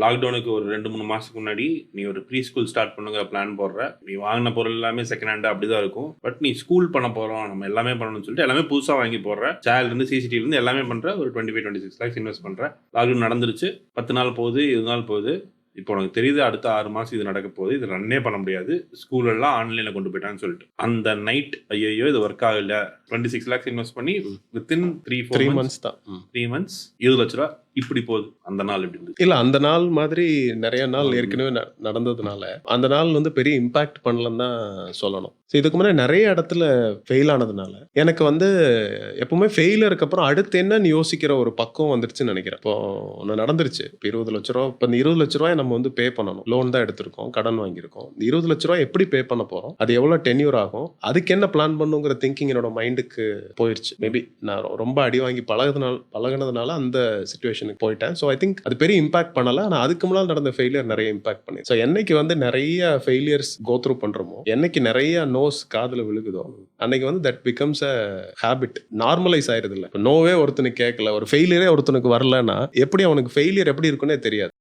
லாக்டவுனுக்கு ஒரு 2-3 மாசத்துக்கு முன்னாடி நீ ஒரு ப்ரீ ஸ்கூல் ஸ்டார்ட் பண்ணுங்கிற பிளான் போடுற. நீ வாங்கின பொருள் எல்லாமே செகண்ட் ஹேண்ட் அப்படிதான் இருக்கும். பட் நீ ஸ்கூல் பண்ண போறோம், நம்ம எல்லாமே பண்ணணும்னு சொல்லிட்டு எல்லாமே புதுசா வாங்கி போடுற. சேனல் இருந்து சிசிடிவி இருந்து எல்லாமே பண்ற. ஒரு 25-26 lakhs இன்வெஸ்ட் பண்ற. லாக்டவுன் நடந்துருச்சு. 10 நாள் போகுது, 20 நாள் போகுது. இப்போ உனக்கு தெரியுது அடுத்த 6 மாசம் இது நடக்க போகுது. இது ரன்னே பண்ண முடியாது. ஸ்கூல் எல்லாம் ஆன்லைன்ல கொண்டு போயிட்டான்னு சொல்லிட்டு அந்த நைட் ஐயோ இது ஒர்க் ஆகல. 26 lakhs இன்வெஸ்ட் பண்ணி வித்தின் 3 months தான் 3 months 20 லட்ச ரூபா இப்படி போகுது. அந்த நாள் எப்படி இருந்துச்சு? இல்ல அந்த நாள் மாதிரி நிறைய நாள் ஏற்கனவே நடந்ததுனால அந்த நாள் வந்து பெரிய இம்பாக்ட் பண்ணலன்னு தான் சொல்லணும். இதுக்கு முன்னாடி நிறைய இடத்துல ஃபெயில் ஆனதுனால எனக்கு வந்து எப்பவுமே ஃபெயிலருக்கு அப்புறம் அடுத்து என்னன்னு யோசிக்கிற ஒரு பக்கம் வந்துருச்சுன்னு நினைக்கிறேன். இப்போ ஒன்று நடந்துருச்சு. இப்போ 20 லட்ச ரூபா, இப்போ இந்த 20 லட்ச ரூபாய் நம்ம வந்து பே பண்ணணும். லோன் தான் எடுத்திருக்கோம், கடன் வாங்கியிருக்கோம். இந்த 20 லட்ச ரூபாய் எப்படி பே பண்ண போறோம், அது எவ்வளோ டென்யூர் ஆகும், அதுக்கு என்ன பிளான் பண்ணுங்கிற திங்கிங் என்னோட மைண்டுக்கு போயிடுச்சு. மேபி நான் ரொம்ப அடி வாங்கி பழகினதுனால அந்த சுச்சுவேஷனுக்கு போயிட்டேன். ஸோ ஐ திங்க் அது பெரிய இம்பாக்ட் பண்ணல. ஆனால் அதுக்கு முன்னால் நடந்த ஃபெயிலியர் நிறைய இம்பாக்ட் பண்ணி. ஸோ என்னைக்கு வந்து நிறைய ஃபெயிலியர்ஸ் கோத்ரூ பண்றோமோ, என்னைக்கு நிறைய நோஸ் காதுல விழுகுதோ, அன்னைக்கு வந்து that becomes a habit. Normalise ஆயிருது. இல்லை நோவே ஒருத்தனுக்கு கேட்கல, ஒரு ஃபெயிலியரே ஒருத்தனுக்கு வரலன்னா எப்படி அவனுக்கு ஃபெயிலியர் எப்படி இருக்குன்னே தெரியாது.